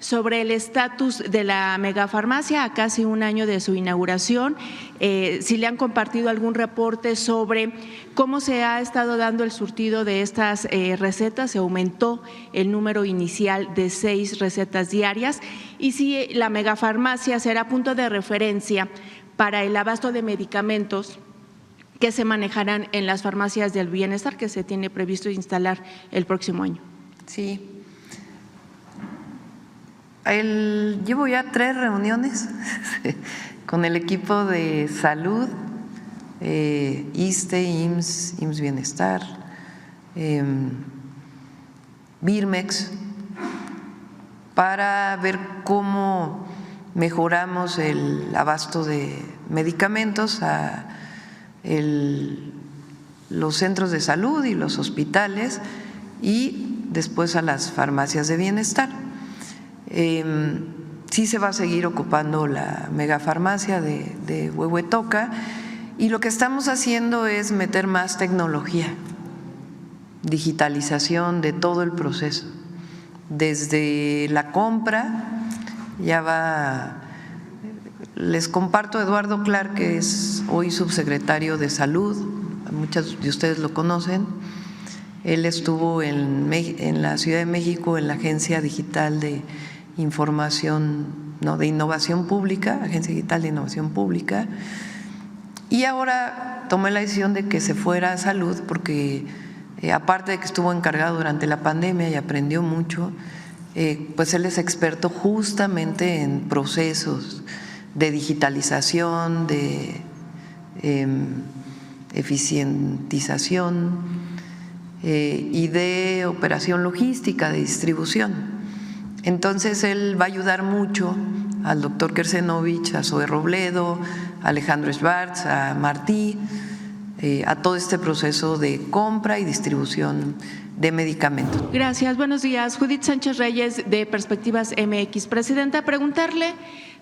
sobre el estatus de la megafarmacia a casi un año de su inauguración, si le han compartido algún reporte sobre cómo se ha estado dando el surtido de estas recetas, se aumentó el número inicial de 6 recetas diarias y si la megafarmacia será punto de referencia para el abasto de medicamentos que se manejarán en las farmacias del bienestar que se tiene previsto instalar el próximo año. Sí. Llevo ya 3 reuniones con el equipo de salud, ISSSTE, IMSS Bienestar, Birmex, para ver cómo mejoramos el abasto de medicamentos a los centros de salud y los hospitales y después a las farmacias de bienestar. Sí se va a seguir ocupando la megafarmacia de Huehuetoca y lo que estamos haciendo es meter más tecnología, digitalización de todo el proceso, desde la compra, les comparto a Eduardo Clark, que es hoy subsecretario de Salud, muchos de ustedes lo conocen. Él estuvo en la Ciudad de México en la Agencia Digital de Innovación Pública, Agencia Digital de Innovación Pública, y ahora tomé la decisión de que se fuera a Salud porque aparte de que estuvo encargado durante la pandemia y aprendió mucho, pues él es experto justamente en procesos de digitalización, de eficientización y de operación logística, de distribución. Entonces él va a ayudar mucho al doctor Kersenovich, a Zoe Robledo, a Alejandro Schwartz, a Martí, a todo este proceso de compra y distribución de medicamentos. Gracias, buenos días. Judith Sánchez Reyes, de Perspectivas MX. Presidenta, preguntarle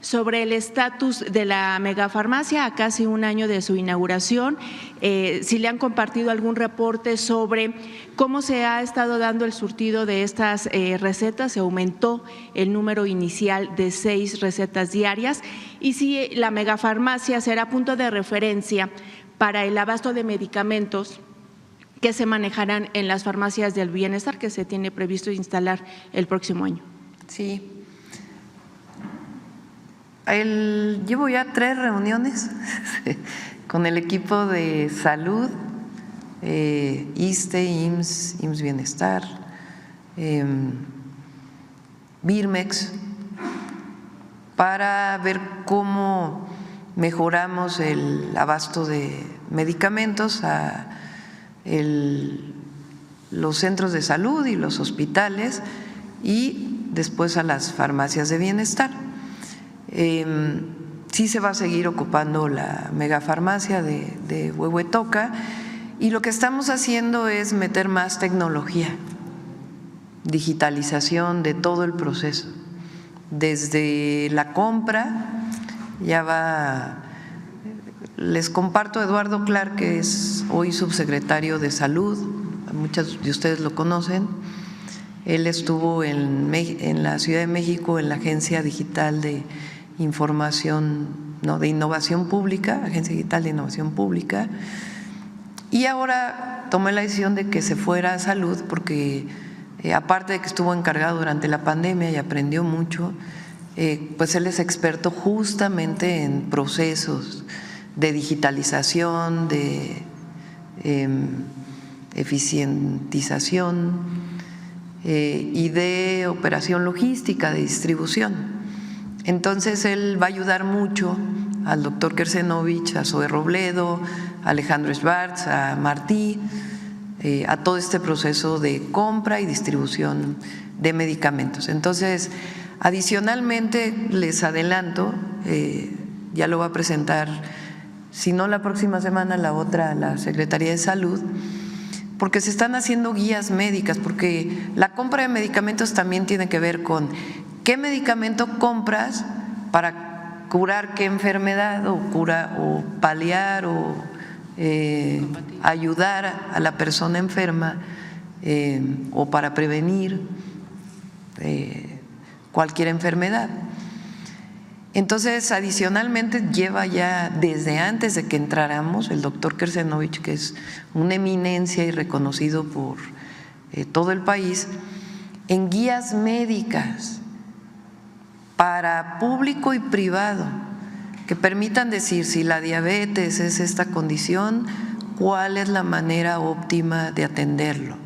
sobre el estatus de la megafarmacia a casi un año de su inauguración, si le han compartido algún reporte sobre cómo se ha estado dando el surtido de estas recetas, se aumentó el número inicial de 6 recetas diarias y si la megafarmacia será punto de referencia para el abasto de medicamentos que se manejarán en las farmacias del bienestar que se tiene previsto instalar el próximo año. Sí. Llevo ya 3 reuniones con el equipo de salud, ISSSTE, IMSS Bienestar, Birmex, para ver cómo mejoramos el abasto de medicamentos a los centros de salud y los hospitales y después a las farmacias de bienestar. Sí se va a seguir ocupando la megafarmacia de Huehuetoca y lo que estamos haciendo es meter más tecnología, digitalización de todo el proceso, desde la compra, les comparto a Eduardo Clark, que es hoy subsecretario de Salud, muchos de ustedes lo conocen. Él estuvo en la Ciudad de México en la Agencia Digital de Innovación Pública, Agencia Digital de Innovación Pública, y ahora tomé la decisión de que se fuera a Salud porque aparte de que estuvo encargado durante la pandemia y aprendió mucho, pues él es experto justamente en procesos de digitalización, de eficientización y de operación logística, de distribución. Entonces él va a ayudar mucho al doctor Kersenovich, a Zoe Robledo, a Alejandro Schwartz, a Martí, a todo este proceso de compra y distribución de medicamentos. Entonces, adicionalmente, les adelanto, ya lo va a presentar, si no la próxima semana, la otra, la Secretaría de Salud, porque se están haciendo guías médicas, porque la compra de medicamentos también tiene que ver con qué medicamento compras para curar qué enfermedad o paliar o ayudar a la persona enferma o para prevenir cualquier enfermedad. Entonces, adicionalmente, lleva ya desde antes de que entráramos el doctor Kersenovich, que es una eminencia y reconocido por todo el país, en guías médicas para público y privado que permitan decir si la diabetes es esta condición, cuál es la manera óptima de atenderlo.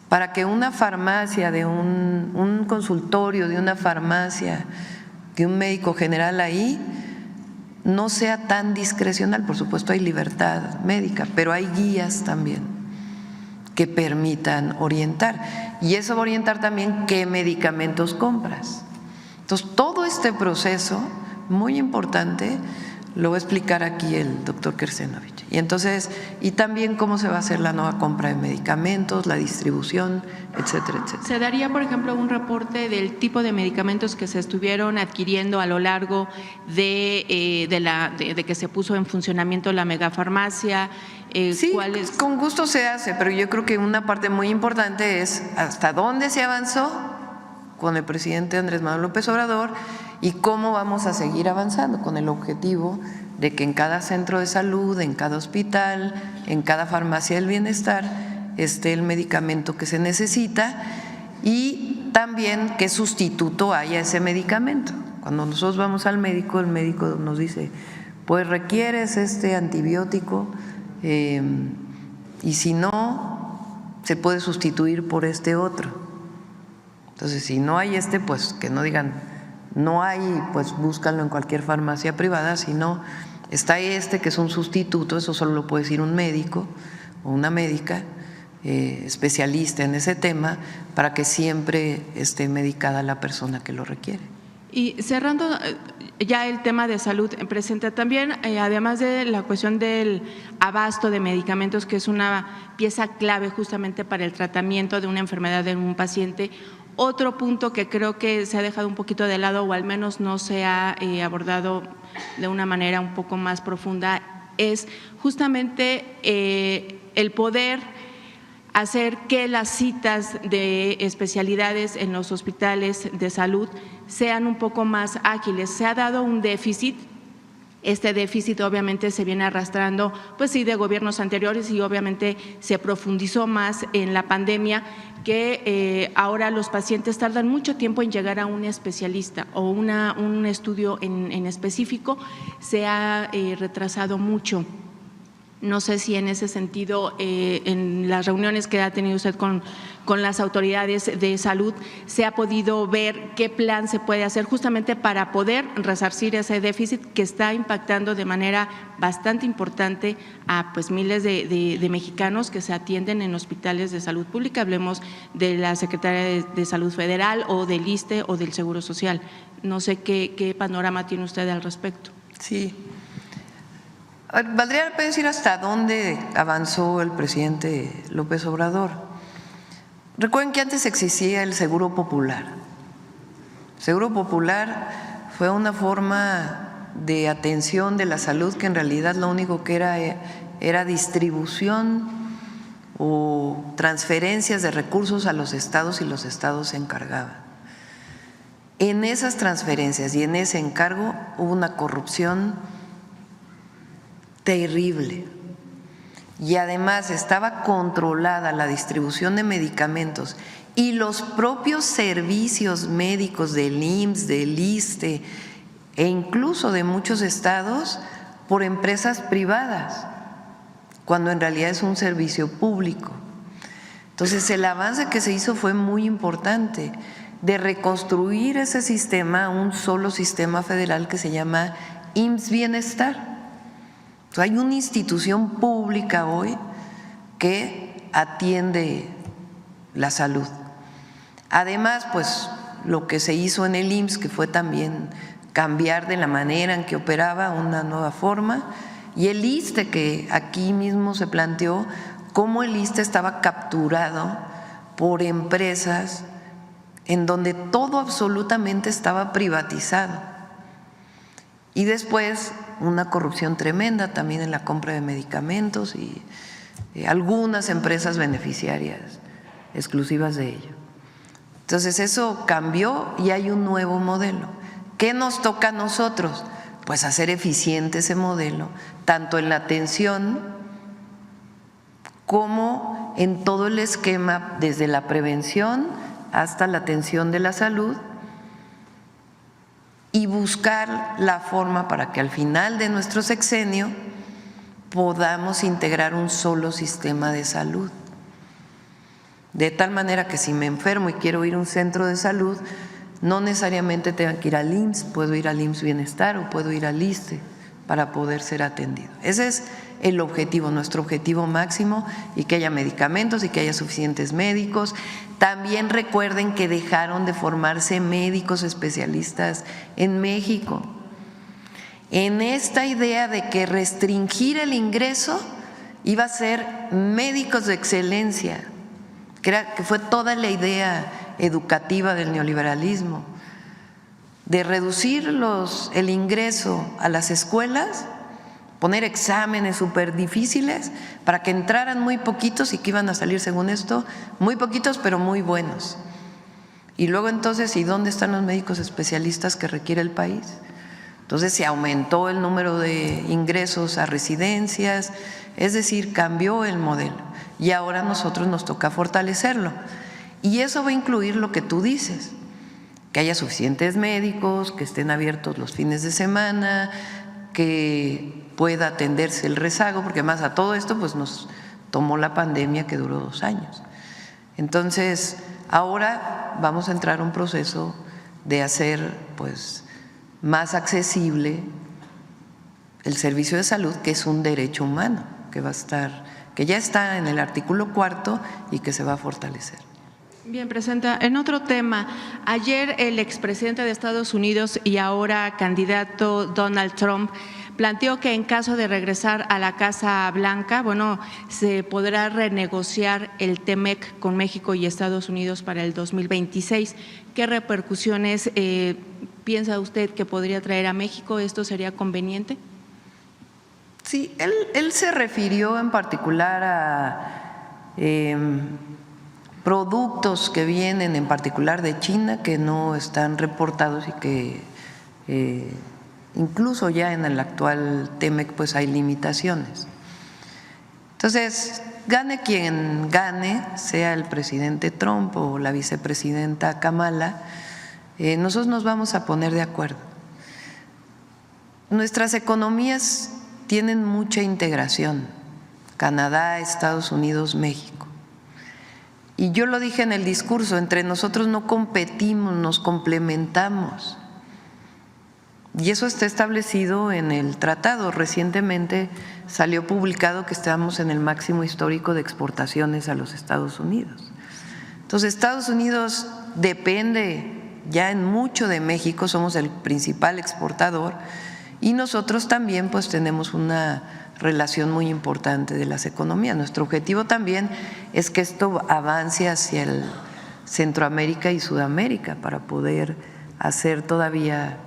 Para que una farmacia, de un consultorio de una farmacia, que un médico general ahí no sea tan discrecional. Por supuesto hay libertad médica, pero hay guías también que permitan orientar, y eso va a orientar también qué medicamentos compras. Entonces, todo este proceso muy importante lo va a explicar aquí el doctor Kersenovich. Y entonces, y también cómo se va a hacer la nueva compra de medicamentos, la distribución, etcétera, etcétera. ¿Se daría, por ejemplo, un reporte del tipo de medicamentos que se estuvieron adquiriendo a lo largo de que se puso en funcionamiento la megafarmacia? Sí, con gusto se hace, pero yo creo que una parte muy importante es hasta dónde se avanzó con el presidente Andrés Manuel López Obrador y cómo vamos a seguir avanzando con el objetivo de que en cada centro de salud, en cada hospital, en cada farmacia del bienestar esté el medicamento que se necesita y también qué sustituto haya ese medicamento. Cuando nosotros vamos al médico, el médico nos dice, pues requieres este antibiótico y si no, se puede sustituir por este otro. Entonces, si no hay pues que no digan no hay, pues búscalo en cualquier farmacia privada, sino está que es un sustituto, eso solo lo puede decir un médico o una médica especialista en ese tema para que siempre esté medicada la persona que lo requiere. Y cerrando ya el tema de salud, presenta también, además de la cuestión del abasto de medicamentos, que es una pieza clave justamente para el tratamiento de una enfermedad en un paciente, otro punto que creo que se ha dejado un poquito de lado o al menos no se ha abordado de una manera un poco más profunda es justamente el poder hacer que las citas de especialidades en los hospitales de salud sean un poco más ágiles. Se ha dado un déficit. Este déficit obviamente se viene arrastrando, pues sí, de gobiernos anteriores y obviamente se profundizó más en la pandemia, que ahora los pacientes tardan mucho tiempo en llegar a un especialista o un estudio en específico, se ha retrasado mucho. No sé si en ese sentido, en las reuniones que ha tenido usted con las autoridades de salud, se ha podido ver qué plan se puede hacer justamente para poder resarcir ese déficit que está impactando de manera bastante importante a pues miles de mexicanos que se atienden en hospitales de salud pública. Hablemos de la Secretaría de Salud Federal o del ISSSTE o del Seguro Social. No sé qué panorama tiene usted al respecto. Sí. Valdría la pena decir hasta dónde avanzó el presidente López Obrador. Recuerden que antes existía el Seguro Popular. El Seguro Popular fue una forma de atención de la salud que en realidad lo único que era distribución o transferencias de recursos a los estados y los estados se encargaban. En esas transferencias y en ese encargo hubo una corrupción terrible y además estaba controlada la distribución de medicamentos y los propios servicios médicos del IMSS, del ISSSTE e incluso de muchos estados por empresas privadas, cuando en realidad es un servicio público. Entonces el avance que se hizo fue muy importante de reconstruir ese sistema, un solo sistema federal que se llama IMSS Bienestar. Hay una institución pública hoy que atiende la salud. Además, pues lo que se hizo en el IMSS, que fue también cambiar de la manera en que operaba, una nueva forma, y el ISSSTE, que aquí mismo se planteó cómo el ISSSTE estaba capturado por empresas en donde todo absolutamente estaba privatizado. Y después una corrupción tremenda también en la compra de medicamentos y algunas empresas beneficiarias exclusivas de ello. Entonces eso cambió y hay un nuevo modelo. ¿Qué nos toca a nosotros? Pues hacer eficiente ese modelo, tanto en la atención como en todo el esquema, desde la prevención hasta la atención de la salud, y buscar la forma para que al final de nuestro sexenio podamos integrar un solo sistema de salud. De tal manera que si me enfermo y quiero ir a un centro de salud, no necesariamente tengo que ir al IMSS, puedo ir al IMSS Bienestar o puedo ir al ISSSTE para poder ser atendido. Ese es el objetivo, nuestro objetivo máximo, y que haya medicamentos y que haya suficientes médicos. También recuerden que dejaron de formarse médicos especialistas en México, en esta idea de que restringir el ingreso iba a ser médicos de excelencia, que fue toda la idea educativa del neoliberalismo, de reducir el ingreso a las escuelas, poner exámenes súper difíciles para que entraran muy poquitos y que iban a salir, según esto, muy poquitos pero muy buenos. Y luego entonces, ¿y dónde están los médicos especialistas que requiere el país? Entonces se aumentó el número de ingresos a residencias, es decir, cambió el modelo y ahora a nosotros nos toca fortalecerlo. Y eso va a incluir lo que tú dices, que haya suficientes médicos, que estén abiertos los fines de semana, que pueda atenderse el rezago, porque además a todo esto pues nos tomó la pandemia que duró 2 años. Entonces, ahora vamos a entrar a un proceso de hacer pues más accesible el servicio de salud, que es un derecho humano, que va a estar, que ya está en el artículo 4 y que se va a fortalecer. Bien, Presidenta, en otro tema, ayer el expresidente de Estados Unidos y ahora candidato Donald Trump planteó que en caso de regresar a la Casa Blanca, bueno, se podrá renegociar el TEMEC con México y Estados Unidos para el 2026. ¿Qué repercusiones piensa usted que podría traer a México? ¿Esto sería conveniente? Sí, él se refirió en particular a productos que vienen en particular de China que no están reportados y que incluso ya en el actual TEMEC pues hay limitaciones. Entonces, gane quien gane, sea el presidente Trump o la vicepresidenta Kamala, nosotros nos vamos a poner de acuerdo. Nuestras economías tienen mucha integración, Canadá, Estados Unidos, México. Y yo lo dije en el discurso, entre nosotros no competimos, nos complementamos. Y eso está establecido en el tratado. Recientemente salió publicado que estamos en el máximo histórico de exportaciones a los Estados Unidos. Entonces, Estados Unidos depende ya en mucho de México, somos el principal exportador, y nosotros también pues tenemos una relación muy importante de las economías. Nuestro objetivo también es que esto avance hacia el Centroamérica y Sudamérica para poder hacer todavía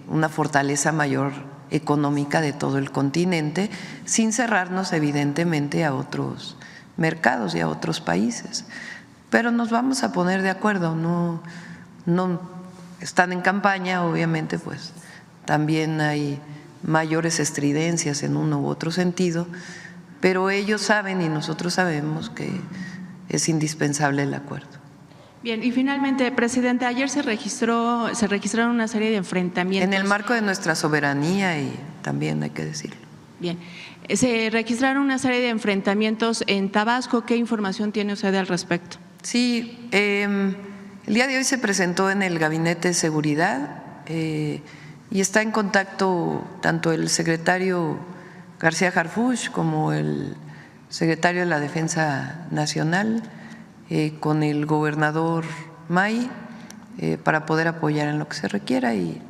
una fortaleza mayor económica de todo el continente, sin cerrarnos evidentemente a otros mercados y a otros países. Pero nos vamos a poner de acuerdo, no están en campaña, obviamente pues también hay mayores estridencias en uno u otro sentido, pero ellos saben y nosotros sabemos que es indispensable el acuerdo. Bien, y finalmente, Presidente, ayer se registraron una serie de enfrentamientos. En el marco de nuestra soberanía, y también hay que decirlo. Bien, se registraron una serie de enfrentamientos en Tabasco. ¿Qué información tiene usted al respecto? Sí, el día de hoy se presentó en el Gabinete de Seguridad y está en contacto tanto el secretario García Harfuch como el secretario de la Defensa Nacional con el gobernador May para poder apoyar en lo que se requiera, y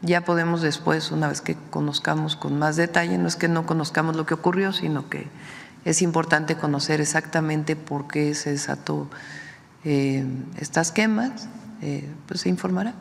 ya podemos después, una vez que conozcamos con más detalle, no es que no conozcamos lo que ocurrió, sino que es importante conocer exactamente por qué se desató estas quemas, pues se informará.